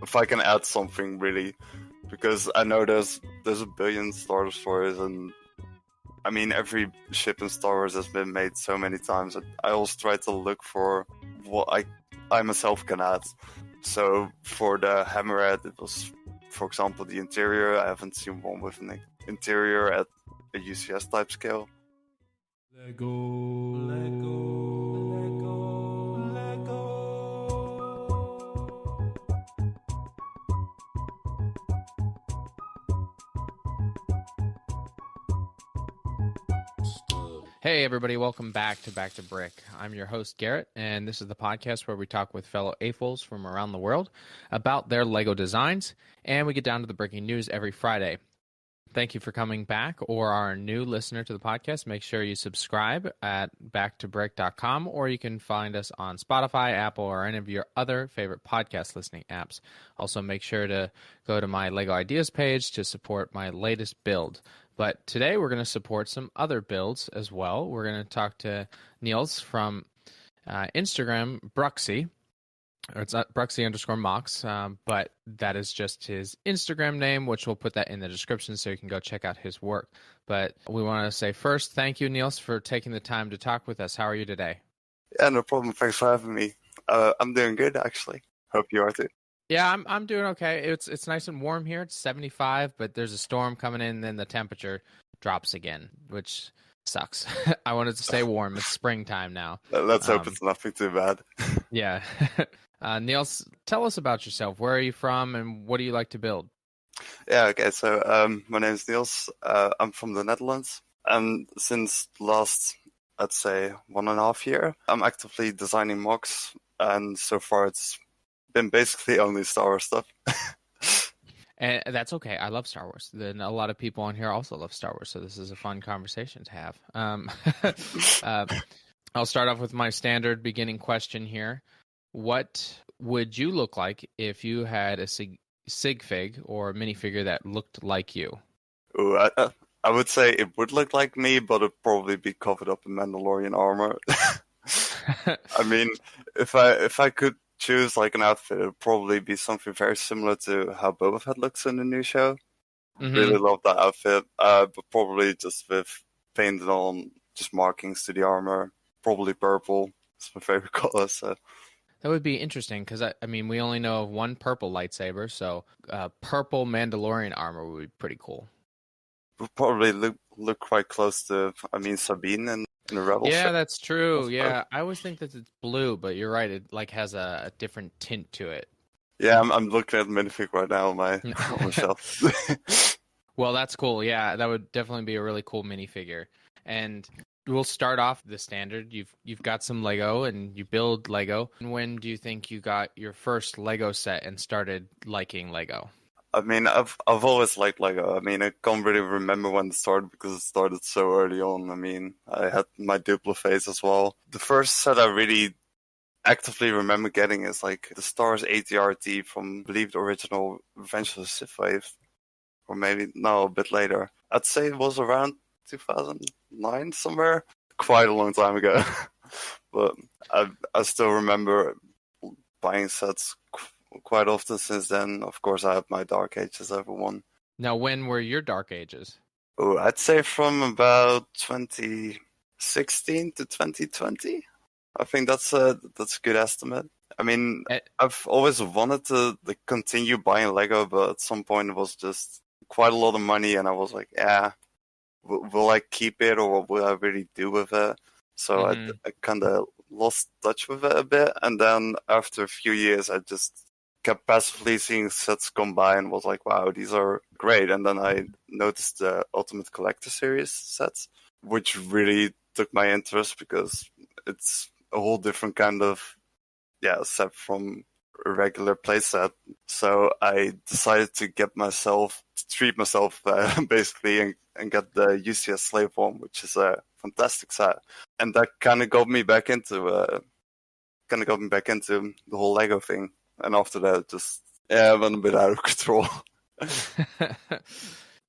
if I can add something really, because I know there's a billion Star Wars stories, and I mean every ship in Star Wars has been made so many times. I always try to look for what I myself can add. So for the Hammerhead, it was, for example, the interior. I haven't seen one with an interior at a UCS type scale. Lego, Lego, Lego, Lego. Hey everybody, welcome back to Brick. I'm your host Garrett, and this is the podcast where we talk with fellow AFOLs from around the world about their LEGO designs, and we get down to the breaking news every Friday. Thank you for coming back, or are a new listener to the podcast. Make sure you subscribe at backtobrick.com, or you can find us on Spotify, Apple, or any of your other favorite podcast listening apps. Also, make sure to go to my LEGO Ideas page to support my latest build. But today we're going to support some other builds as well. We're going to talk to Niels from Instagram, Bruxy. Or it's not Bruxy_MOCs, but that is just his Instagram name, which we'll put that in the description so you can go check out his work. But we want to say first, thank you, Niels, for taking the time to talk with us. How are you today? Yeah, no problem. Thanks for having me. I'm doing good, actually. Hope you are too. Yeah, I'm doing okay. It's nice and warm here. It's 75, but there's a storm coming in, and then the temperature drops again, which sucks. I wanted to stay warm. It's springtime now. Let's hope it's nothing too bad. Yeah. Niels, tell us about yourself. Where are you from, and what do you like to build? Yeah, okay. So my name is Niels. I'm from the Netherlands, and since last, I'd say, 1.5 years, I'm actively designing MOCs, and so far it's been basically only Star Wars stuff. And that's okay. I love Star Wars. Then a lot of people on here also love Star Wars, so this is a fun conversation to have. I'll start off with my standard beginning question here. What would you look like if you had a sig fig or a minifigure that looked like you? Ooh, I would say it would look like me, but it'd probably be covered up in Mandalorian armor. I mean, if I could choose like an outfit, it'd probably be something very similar to how Boba Fett looks in the new show. Mm-hmm. Really love that outfit, but probably just with painted on just markings to the armor. Probably purple. It's my favorite color. So that would be interesting because I mean we only know of one purple lightsaber, so purple Mandalorian armor would be pretty cool. Would probably look quite close to Sabine in the Rebel Yeah, show. that's true. Yeah, I always think that it's blue, but you're right. It like has a different tint to it. Yeah, I'm looking at the minifig right now on my shelf. Well, that's cool. Yeah, that would definitely be a really cool minifigure. And we'll start off the standard. You've got some Lego and you build Lego. When do you think you got your first Lego set and started liking Lego? I mean, I've always liked Lego. I mean, I can't really remember when it started because it started so early on. I mean, I had my Duplo phase as well. The first set I really actively remember getting is like the Star Wars ATRT from, I believe, the original Revenge of the Sith wave. Or maybe, no, a bit later. I'd say it was around 2009 somewhere. Quite a long time ago. But I still remember buying sets quite often since then. Of course, I have my Dark Ages everyone. Now, when were your Dark Ages? Oh, I'd say from about 2016 to 2020. I think that's a good estimate. I mean, I've always wanted to continue buying Lego, but at some point it was just quite a lot of money, and I was like, yeah, will I keep it or what will I really do with it? So I kind of lost touch with it a bit, and then after a few years, I just kept passively seeing sets come by and was like, wow, these are great. And then I noticed the Ultimate Collector Series sets, which really took my interest because it's a whole different kind of set from a regular playset. So I decided to treat myself basically and get the UCS Slave one, which is a fantastic set. And that kind of got me back into the whole Lego thing. And after that, just went a bit out of control.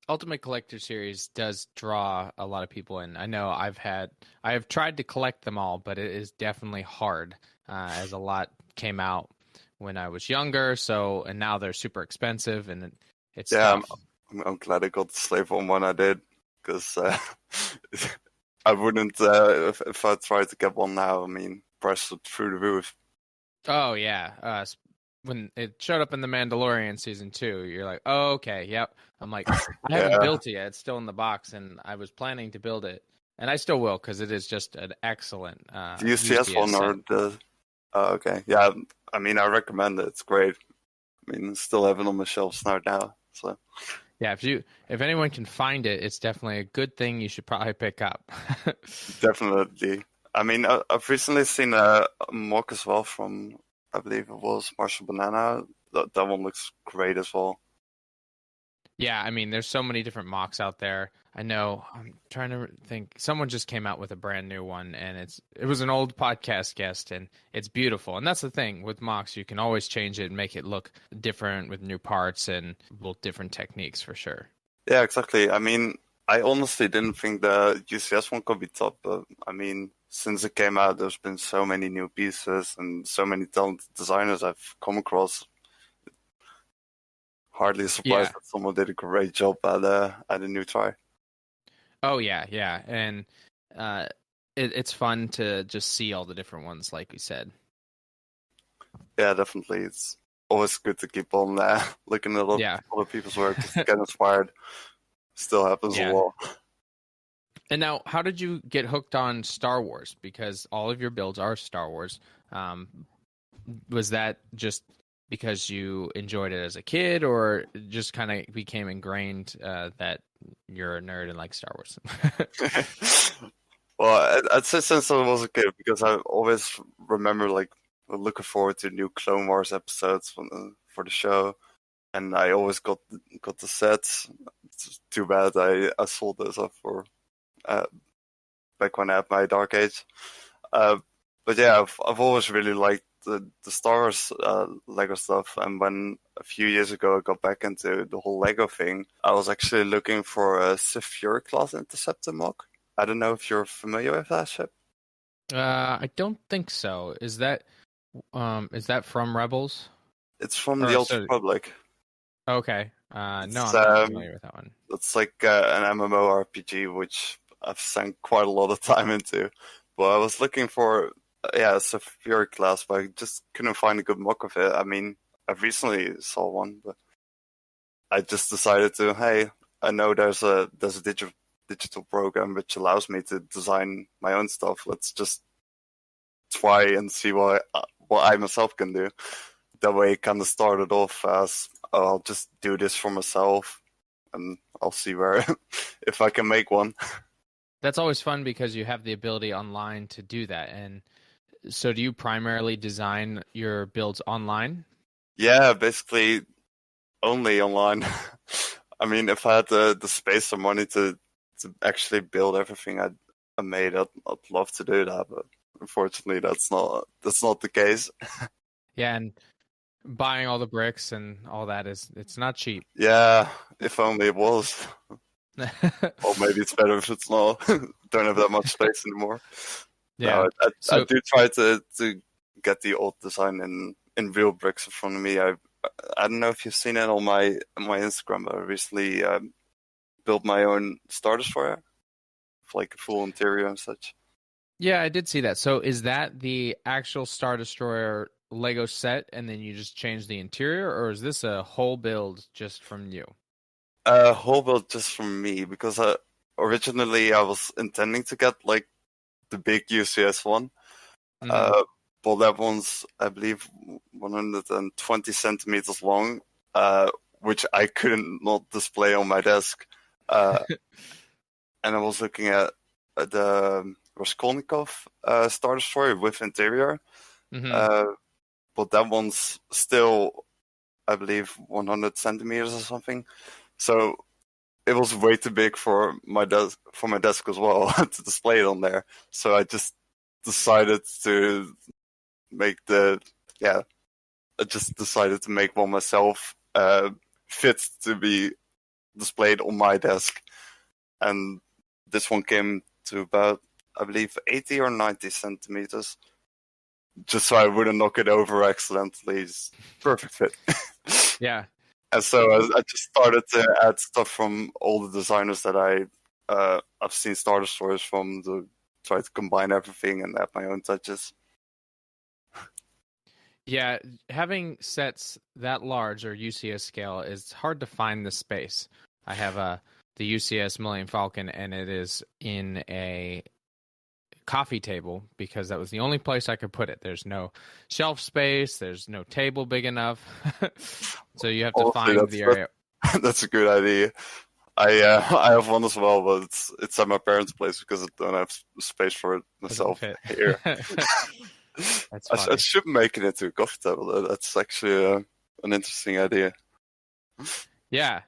Ultimate Collector Series does draw a lot of people in. I know I have tried to collect them all, but it is definitely hard as a lot came out when I was younger. So, and now they're super expensive, and it's Yeah, tough. I'm glad I got the slave one when I did, because I wouldn't if I tried to get one now. I mean, prices are through the roof. Oh yeah, when it showed up in the Mandalorian season 2, you're like, oh, okay, yep. I'm like, I haven't Yeah. built it yet. It's still in the box, and I was planning to build it, and I still will because it is just an excellent The UCS one set. or the? Okay, yeah. I mean, I recommend it. It's great. I mean, still have it on my shelves now. So Yeah, if anyone can find it, it's definitely a good thing. You should probably pick up. definitely. I mean, I've recently seen a mock as well from, I believe it was Marshall Banana. That one looks great as well. Yeah, I mean, there's so many different mocks out there. I know. I'm trying to think. Someone just came out with a brand new one, and it was an old podcast guest, and it's beautiful. And that's the thing with mocks; you can always change it and make it look different with new parts and different techniques for sure. Yeah, exactly. I mean, I honestly didn't think the UCS one could be top, but I mean, since it came out, there's been so many new pieces and so many talented designers I've come across. Hardly surprised that someone did a great job at a new try. Oh yeah, yeah, and it's fun to just see all the different ones, like we said. Yeah, definitely. It's always good to keep on looking at other people's work, just to get inspired. Still happens a lot. And now, how did you get hooked on Star Wars? Because all of your builds are Star Wars. Was that just because you enjoyed it as a kid, or just kind of became ingrained that you're a nerd and like Star Wars? Well, I'd say since I was a kid, because I always remember like looking forward to new Clone Wars episodes for the show, and I always got the sets. It's too bad I sold those off for back when I had my Dark Age. But yeah, I've always really liked the Star Wars Lego stuff, and when a few years ago I got back into the whole Lego thing, I was actually looking for a Sith Fury class Interceptor mock. I don't know if you're familiar with that ship. I don't think so. Is that from Rebels? It's from the Old Republic. Okay. No, I'm not familiar with that one. It's like an MMORPG, which I've sunk quite a lot of time into. But I was looking for a Sith Fury class, but I just couldn't find a good mock of it. I mean, I recently saw one, but I just decided to, hey, I know there's a digital program which allows me to design my own stuff. Let's just try and see what I myself can do. That way it kind of started off as, I'll just do this for myself and I'll see where if I can make one. That's always fun because you have the ability online to do that. And so do you primarily design your builds online? Yeah, basically only online. I mean, if I had the space or money to actually build everything I made, I'd love to do that, but unfortunately that's not the case. Yeah, and buying all the bricks and all that it's not cheap. Yeah, if only it was. Or maybe it's better if it's not. Don't have that much space anymore. Yeah, no, I do try to get the old design in real bricks in front of me. I don't know if you've seen it on my Instagram, but I recently built my own Star Destroyer, like a full interior and such. Yeah, I did see that. So is that the actual Star Destroyer Lego set, and then you just change the interior, or is this a whole build just from you? A whole build just from me, because originally I was intending to get like the big UCS one. Mm-hmm. But that one's, I believe, 120 centimeters long, which I couldn't not display on my desk. And I was looking at the Raskolnikov Star Destroyer with interior. Mm-hmm. But that one's still, I believe, 100 centimeters or something. So it was way too big for my desk as well to display it on there. So I just decided to make I just decided to make one myself, fit to be displayed on my desk. And this one came to about, I believe, 80 or 90 centimeters. just so I wouldn't knock it over accidentally. It's perfect fit. Yeah. And so I just started to add stuff from all the designers that I've seen starter stories from, to try to combine everything and add my own touches. Yeah, having sets that large or UCS scale, it's hard to find the space. I have the UCS Millennium Falcon, and it is in a coffee table because that was the only place I could put it. There's no shelf space. There's no table big enough. So you have to find the area. That's a good idea. I have one as well, but it's at my parents' place because I don't have space for it myself here. I should make it into a coffee table. That's actually an interesting idea. Yeah.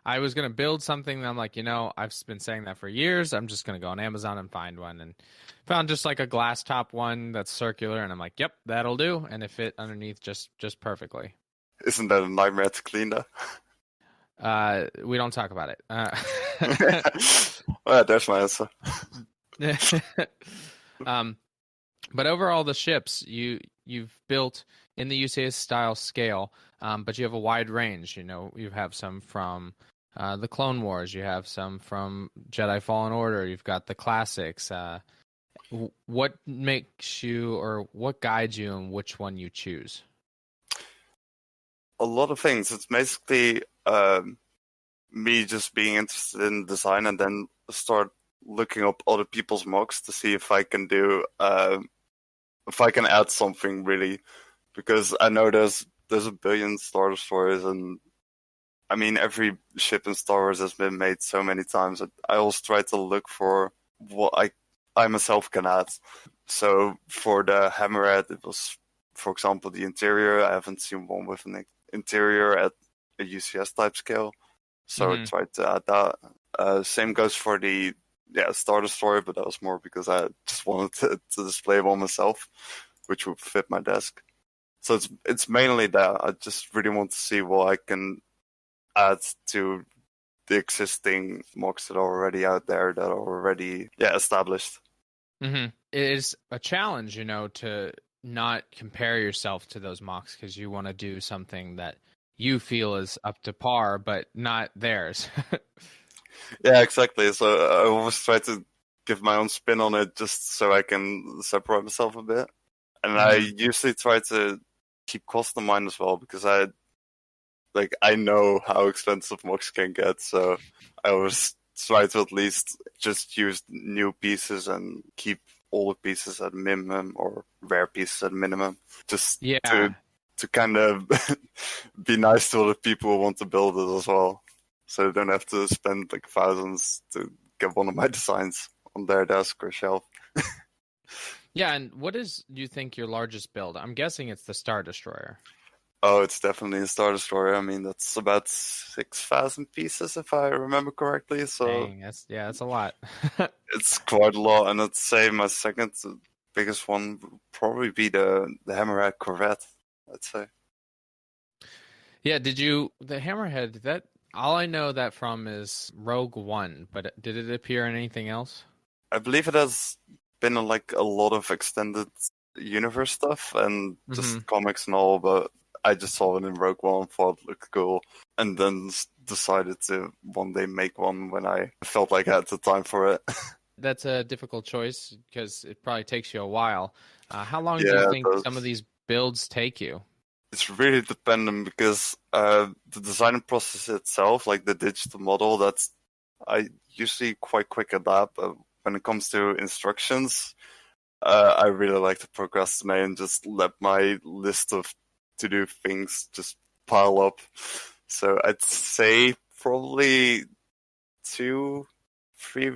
I was going to build something, and I'm like, I've been saying that for years. I'm just going to go on Amazon and find one, and found just like a glass top one that's circular, and I'm like, yep, that'll do, and it fit underneath just perfectly. Isn't that a nightmare to clean, though? We don't talk about it. Well, there's my answer. But overall, the ships you've built in the UCS style scale, but you have a wide range. You have some from the Clone Wars, you have some from Jedi Fallen Order, you've got the classics. What makes you, or what guides you in which one you choose? A lot of things. It's basically me just being interested in design, and then start looking up other people's MOCs to see if I can do if I can add something really, because I know there's a billion starter stories, and I mean every ship in Star Wars has been made so many times that I always try to look for what I myself can add. So for the Hammerhead, it was, for example, the interior. I haven't seen one with an interior at a UCS type scale, so I tried to add that. Same goes for the starter story, but that was more because I just wanted to display one myself, which would fit my desk. So it's mainly that. I just really want to see what I can add to the existing MOCs that are already out there, that are already established. Mm-hmm. It is a challenge, to not compare yourself to those MOCs, because you want to do something that you feel is up to par, but not theirs. Yeah, exactly. So I always try to give my own spin on it, just so I can separate myself a bit. And I usually try to keep cost in mind as well, because I know how expensive MOCs can get. So I always try to at least just use new pieces and keep all the pieces at minimum, or rare pieces at minimum, just to kind of be nice to other people who want to build it as well. So they don't have to spend thousands to get one of my designs on their desk or shelf. Yeah, and what is, do you think, your largest build? I'm guessing it's the Star Destroyer. Oh, it's definitely a Star Destroyer. I mean, that's about 6,000 pieces, if I remember correctly. So dang, that's a lot. It's quite a lot, and I'd say my second biggest one would probably be the Hammerhead Corvette, I'd say. Yeah, the Hammerhead, that, all I know that from is Rogue One, but did it appear in anything else? I believe it has been in a lot of extended universe stuff and just comics and all, but I just saw it in Rogue One, thought it looked cool, and then decided to one day make one when I felt like I had the time for it. That's a difficult choice because it probably takes you a while. How long do you think some of these builds take you? It's really dependent, because the design process itself, like the digital model, I usually quite quick at that, but when it comes to instructions, I really like to procrastinate and just let my list of to-do things just pile up. So I'd say probably 2-3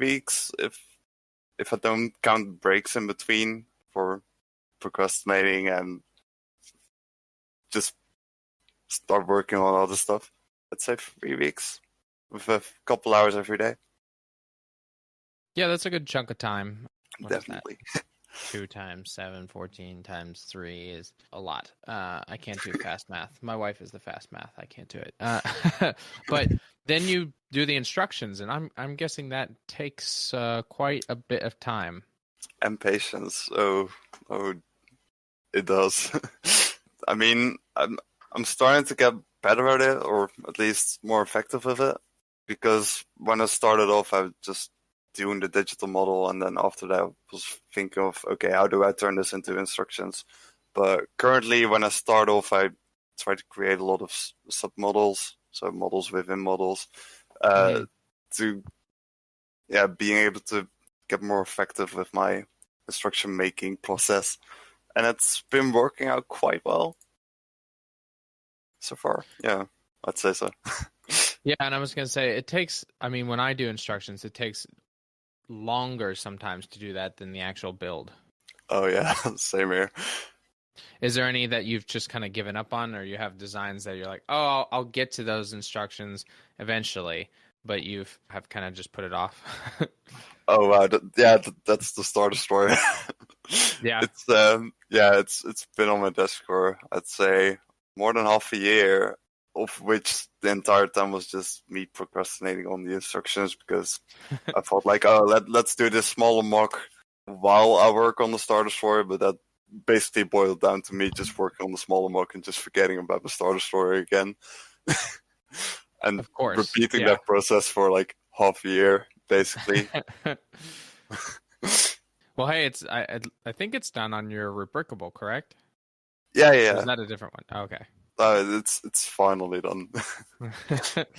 weeks if I don't count breaks in between for procrastinating and just start working on other stuff. I'd say 3 weeks with a couple hours every day. Yeah, that's a good chunk of time. What Definitely. 2 times 7, 14 times 3 is a lot. I can't do fast math. My wife is the fast math. I can't do it. But then you do the instructions, and I'm guessing that takes quite a bit of time. And patience. Oh, it does. I mean, I'm starting to get better at it, or at least more effective with it. Because when I started off, I was just doing the digital model, and then after that, I was thinking of, okay, how do I turn this into instructions? But currently, when I start off, I try to create a lot of submodels, so models within models, to being able to get more effective with my instruction making process, and it's been working out quite well so far. Yeah, I'd say so. Yeah, and I was gonna say it takes. I mean, when I do instructions, it takes longer sometimes to do that than the actual build. Oh yeah, same here. Is there any that you've just kind of given up on, or you have designs that you're like, oh, I'll get to those instructions eventually, but have kind of just put it off? Oh wow, that's the start of story. Yeah. It's been on my desk for, I'd say, more than half a year, of which the entire time was just me procrastinating on the instructions, because I thought like, oh, let's do this smaller mock while I work on the starter story, but that basically boiled down to me just working on the smaller mock and just forgetting about the starter story again. And of course, repeating that process for like half a year, basically. Well, hey, I think it's done on your Rebrickable, correct? Yeah. Or is that a different one? Oh, okay. It's finally done.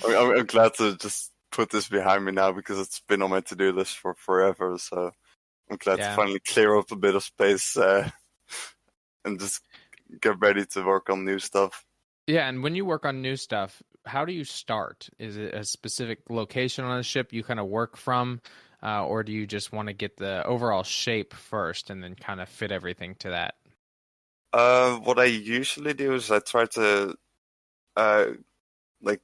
I'm glad to just put this behind me now, because it's been on my to-do list for forever. So I'm glad to finally clear up a bit of space and just get ready to work on new stuff. Yeah, and when you work on new stuff, how do you start? Is it a specific location on the ship you kind of work from, or do you just want to get the overall shape first and then kind of fit everything to that? What I usually do is I try to like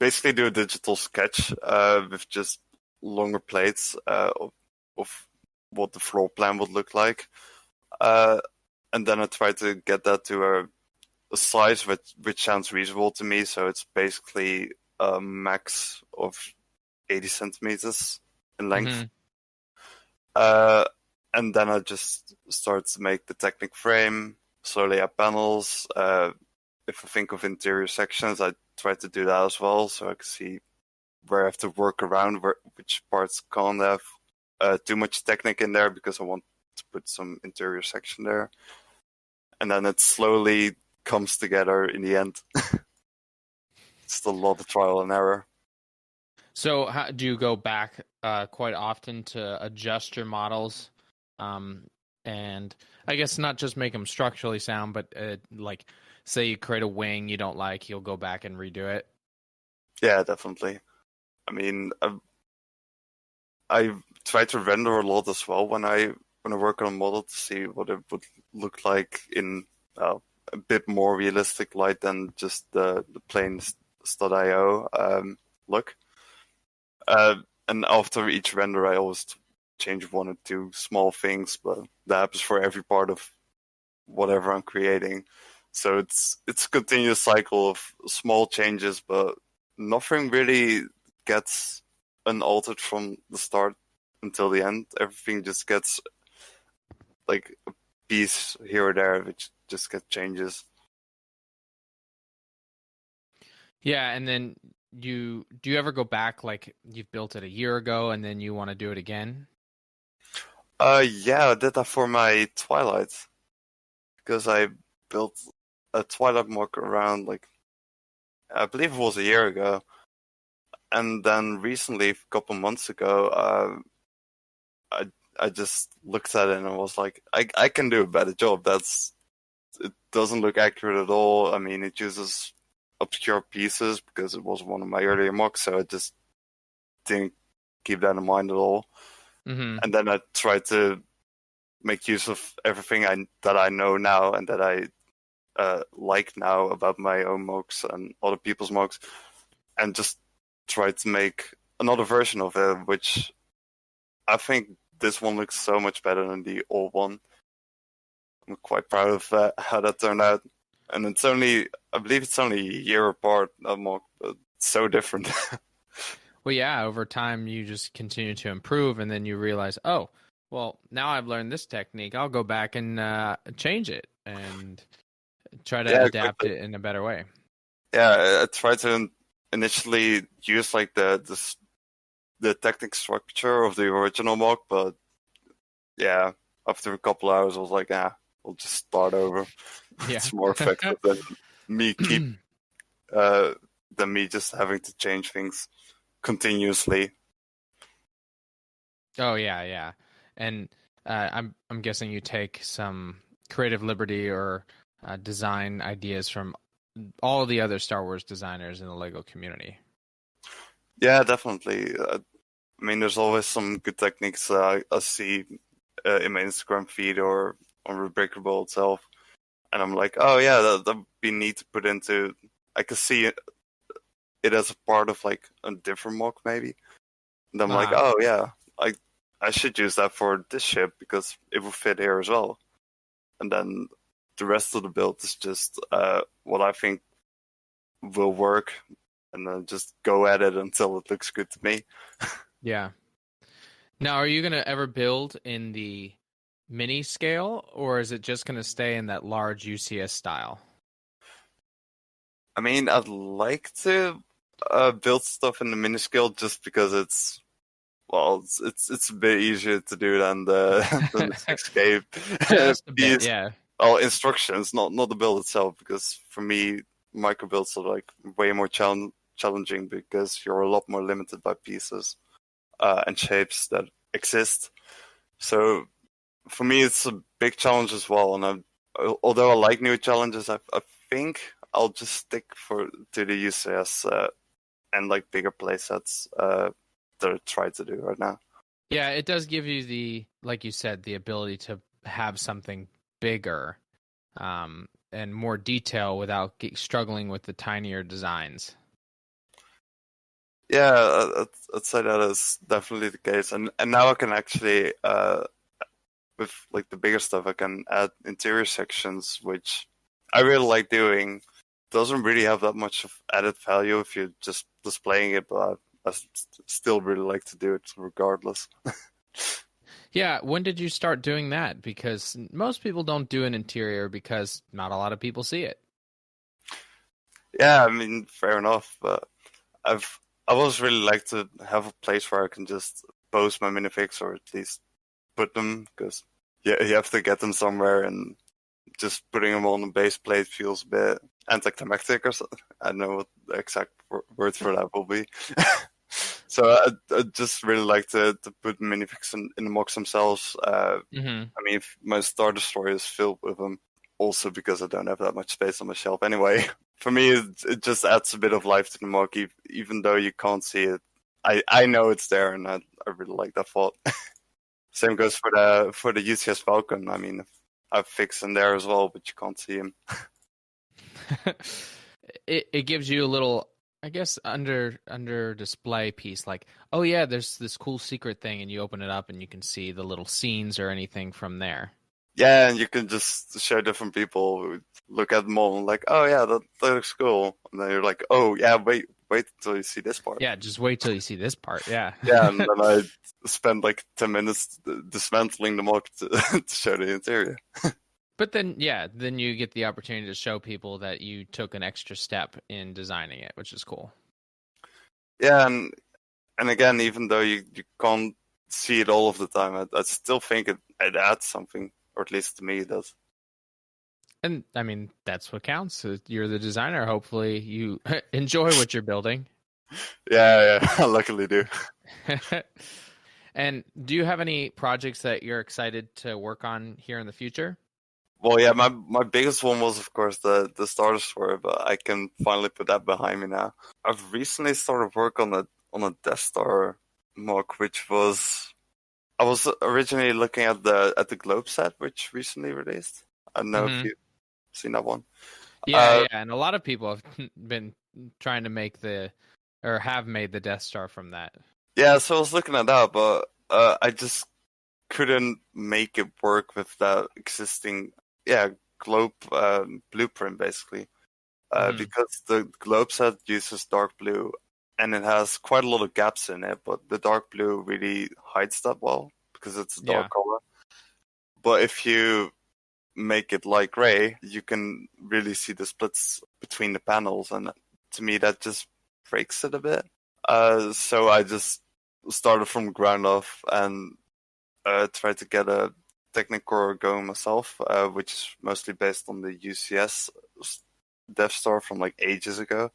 basically do a digital sketch with just longer plates of what the floor plan would look like, and then I try to get that to a size which sounds reasonable to me. So it's basically a max of 80 centimeters in length. And then I just start to make the Technic frame, slowly add panels. If I think of interior sections, I try to do that as well, so I can see where I have to work around, which parts can't have too much Technic in there, because I want to put some interior section there. And then it slowly comes together in the end. It's a lot of trial and error. So how, do you go back quite often to adjust your models? And I guess not just make them structurally sound, but like say you create a wing you don't like, you'll go back and redo it. Yeah, definitely. I mean, I try to render a lot as well when I work on a model, to see what it would look like in a bit more realistic light than just the plain .io look. And after each render, I always change one or two small things, but that happens for every part of whatever I'm creating. So it's a continuous cycle of small changes, but nothing really gets unaltered from the start until the end. Everything just gets like a piece here or there, which just gets changes. Yeah, and then do you ever go back, like you've built it a year ago and then you want to do it again? Yeah, I did that for my Twilight, because I built a Twilight mock around, like, I believe it was a year ago, and then recently, a couple months ago, I just looked at it and I was like, I can do a better job. It doesn't look accurate at all. I mean, it uses obscure pieces because it was one of my earlier mocks, so I just didn't keep that in mind at all. Mm-hmm. And then I tried to make use of everything that I know now and that I like now about my own mocks and other people's mocks, and just try to make another version of it, which I think this one looks so much better than the old one. I'm quite proud of how that turned out. And I believe it's only a year apart, that mock, but it's so different. Well, yeah, over time you just continue to improve, and then you realize, oh, well, now I've learned this technique. I'll go back and change it. and try to adapt exactly. it in a better way. Yeah, I tried to initially use like the technical structure of the original MOC, but yeah, after a couple hours, I was like, we'll just start over. Yeah. It's more effective than me just having to change things continuously. Oh yeah. And I'm guessing you take some creative liberty or design ideas from all the other Star Wars designers in the Lego community. Yeah, definitely. I mean, there's always some good techniques I see in my Instagram feed or on Rebrickable itself, and I'm like, oh yeah, that'd be neat to put into. I could see it as a part of like a different MOC maybe. And I'm like, oh yeah, I should use that for this ship because it will fit here as well. And then the rest of the build is just what I think will work, and then just go at it until it looks good to me. Yeah. Now, are you going to ever build in the mini scale, or is it just going to stay in that large UCS style? I mean, I'd like to build stuff in the mini scale just because it's a bit easier to do than the 6K. Just a bit, yeah. Well, instructions, not the build itself, because for me, micro builds are like way more challenging because you're a lot more limited by pieces and shapes that exist. So for me, it's a big challenge as well. And although I like new challenges, I think I'll just stick to the UCS and like bigger playsets that I try to do right now. Yeah, it does give you like you said, the ability to have something bigger and more detail without struggling with the tinier designs. Yeah, I'd say that is definitely the case, and now I can actually, with like the bigger stuff, I can add interior sections, which I really like doing. Doesn't really have that much of added value if you're just displaying it, but I still really like to do it regardless. Yeah, when did you start doing that? Because most people don't do an interior because not a lot of people see it. Yeah, I mean, fair enough, but I've always really like to have a place where I can just post my minifigs or at least put them, because you have to get them somewhere, and just putting them on the base plate feels a bit anticlimactic or something. I don't know what the exact word for that will be. So I just really like to put minifigs in the MOCs themselves. I mean, my Star Destroyer is filled with them, also because I don't have that much space on my shelf anyway. For me, it just adds a bit of life to the MOC, even though you can't see it. I know it's there, and I really like that thought. Same goes for the UCS Falcon. I mean, I've fixed in there as well, but you can't see him. It gives you a little, I guess, under display piece, like, oh yeah, there's this cool secret thing, and you open it up and you can see the little scenes or anything from there. Yeah, and you can just show different people who look at them all and like, oh yeah, that looks cool. And then you're like, oh yeah, wait until you see this part. Yeah, just wait till you see this part. Yeah. Yeah, and then I spend like 10 minutes dismantling the MOC to show the interior. But then, yeah, then you get the opportunity to show people that you took an extra step in designing it, which is cool. Yeah, and again, even though you can't see it all of the time, I still think it adds something, or at least to me it does. And, I mean, that's what counts. You're the designer. Hopefully you enjoy what you're building. Yeah, I luckily do. And do you have any projects that you're excited to work on here in the future? Well, yeah, my biggest one was, of course, the Star Destroyer, but I can finally put that behind me now. I've recently started work on a Death Star MOC, which I was originally looking at the Globe set, which recently released. I don't know if you've seen that one. Yeah, and a lot of people have been trying to have made the Death Star from that. Yeah, so I was looking at that, but I just couldn't make it work with that existing globe blueprint, basically, because the globe set uses dark blue, and it has quite a lot of gaps in it, but the dark blue really hides that well because it's a dark color. But if you make it light gray, you can really see the splits between the panels, and to me that just breaks it a bit. So I just started from the ground up and tried to get a Technicore going myself, which is mostly based on the UCS Death Star from like ages ago.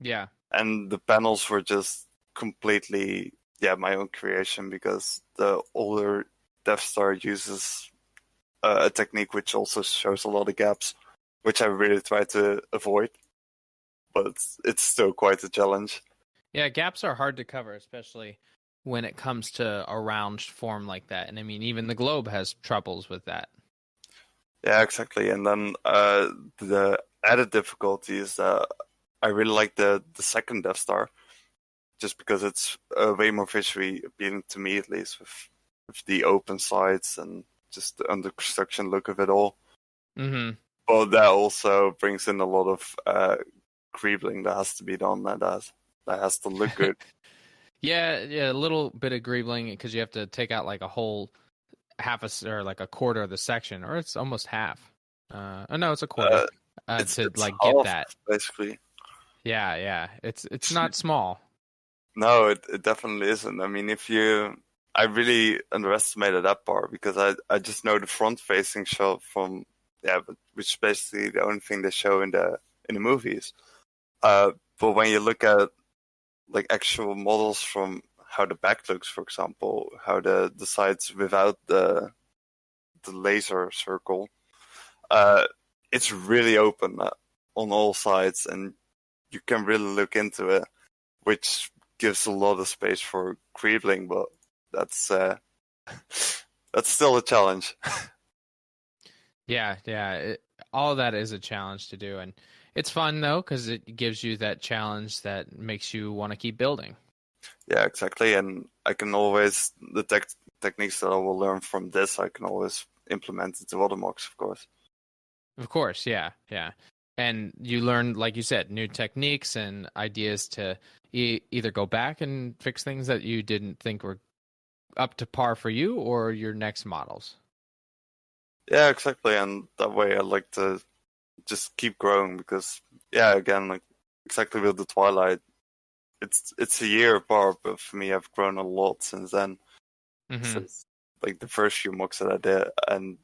Yeah. And the panels were just completely, my own creation, because the older Death Star uses a technique which also shows a lot of gaps, which I really try to avoid. But it's still quite a challenge. Yeah, gaps are hard to cover, especially when it comes to a round form like that. And I mean, even the globe has troubles with that. Yeah, exactly. And then the added difficulty is that I really like the second Death Star, just because it's way more visually appealing to me, at least, with the open sides and just the under construction look of it all. Mm-hmm. But that also brings in a lot of greebling that has to be done, that has to look good. Yeah, a little bit of greebling, because you have to take out like a whole or like a quarter of the section, or it's almost half. No, it's a quarter. It's like half, get that basically. Yeah, it's not small. No, it definitely isn't. I mean, I really underestimated that part, because I just know the front facing shot from, which is basically the only thing they show in the movies. But when you look at like actual models from how the back looks, for example, how the sides without the laser circle, it's really open on all sides, and you can really look into it, which gives a lot of space for creepling, but that's still a challenge. All of that is a challenge to do, and it's fun though, because it gives you that challenge that makes you want to keep building. Yeah, exactly. And I can always, the techniques that I will learn from this, I can always implement into other mocks, of course. Of course, yeah. And you learn, like you said, new techniques and ideas to either go back and fix things that you didn't think were up to par for you, or your next models. Yeah, exactly. And that way I like to just keep growing, because, again, like exactly with the Twilight, it's a year apart, but for me, I've grown a lot since then. Mm-hmm. Since like the first few mocks that I did, and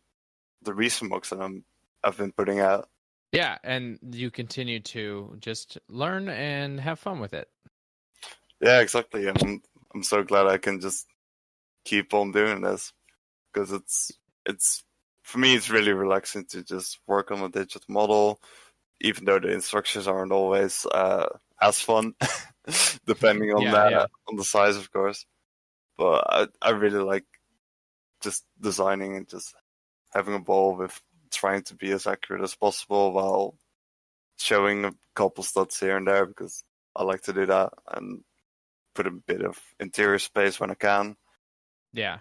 the recent mocks that I've been putting out. Yeah, and you continue to just learn and have fun with it. Yeah, exactly. And I'm so glad I can just keep on doing this, because it's for me, it's really relaxing to just work on a digital model, even though the instructions aren't always as fun, depending on on the size, of course. But I really like just designing and just having a ball with trying to be as accurate as possible while showing a couple studs here and there, because I like to do that and put a bit of interior space when I can. Yeah,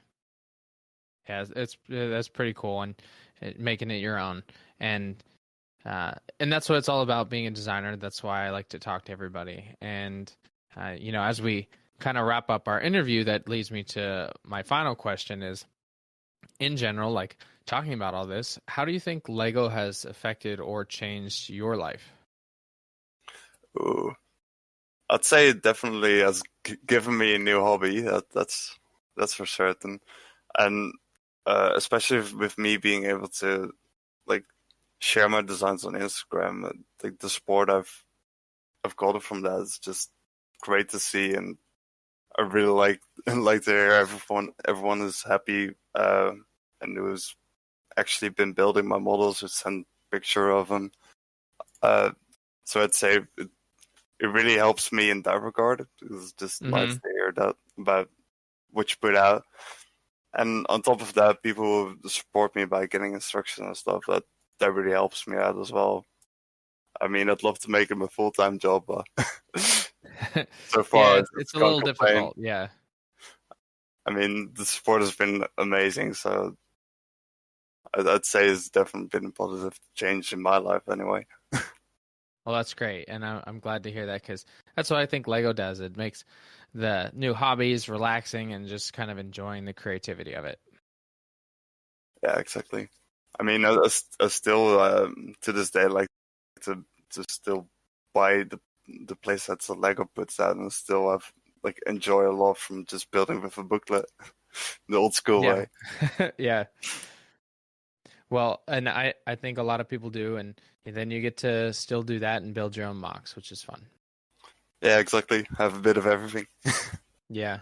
that's pretty cool, and making it your own, and that's what it's all about, being a designer. That's why I like to talk to everybody. And as we kind of wrap up our interview, that leads me to my final question: is, in general, like talking about all this, how do you think Lego has affected or changed your life? Ooh. I'd say it definitely has given me a new hobby. That's for certain, and especially with me being able to like share my designs on Instagram, like the support I've gotten from that is just great to see, and I really like to hear everyone is happy, and who's actually been building my models, who send picture of them. So I'd say it really helps me in that regard. It's just nice to hear that about what you put out. And on top of that, people who support me by getting instructions and stuff, that really helps me out as well. I mean, I'd love to make it my full-time job, but so far it's a little difficult. Yeah. I mean, the support has been amazing, so I'd say it's definitely been a positive change in my life anyway. Well, that's great, and I'm glad to hear that, because that's what I think Lego does. It makes the new hobbies relaxing and just kind of enjoying the creativity of it. Yeah, exactly. I mean, I still to this day like to still buy the play sets that Lego puts out, and still have like enjoy a lot from just building with a booklet, the old school way. Yeah. Well, and I think a lot of people do, and then you get to still do that and build your own mocks, which is fun. Yeah, exactly. Have a bit of everything. Yeah.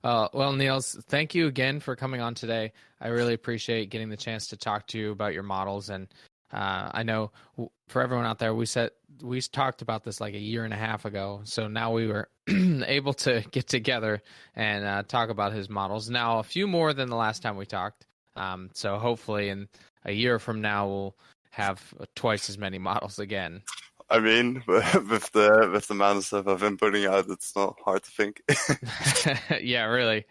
Well, Niels, thank you again for coming on today. I really appreciate getting the chance to talk to you about your models, and I know for everyone out there, we talked about this like a year and a half ago, so now we were able to get together and talk about his models. Now, a few more than the last time we talked. So hopefully in a year from now, we'll have twice as many models again. I mean, with the amount of stuff I've been putting out, it's not hard to think. Yeah, really.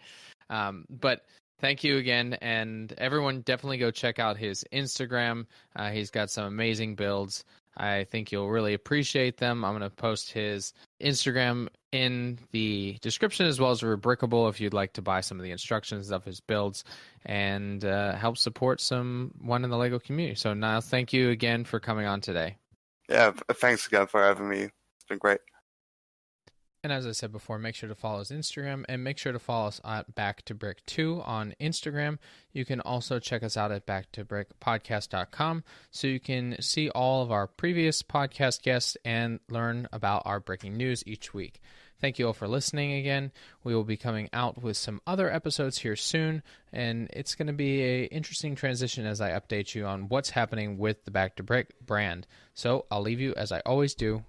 But thank you again, and everyone definitely go check out his Instagram. He's got some amazing builds. I think you'll really appreciate them. I'm going to post his Instagram in the description, as well as a Rebrickable if you'd like to buy some of the instructions of his builds and help support someone in the LEGO community. So, Niles, thank you again for coming on today. Yeah, thanks again for having me. It's been great. And as I said before, make sure to follow his Instagram and make sure to follow us at Back to Brick 2 on Instagram. You can also check us out at backtobrickpodcast.com so you can see all of our previous podcast guests and learn about our breaking news each week. Thank you all for listening again. We will be coming out with some other episodes here soon, and it's going to be an interesting transition as I update you on what's happening with the Back to Brick brand. So I'll leave you as I always do.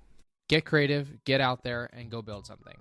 Get creative, get out there, and go build something.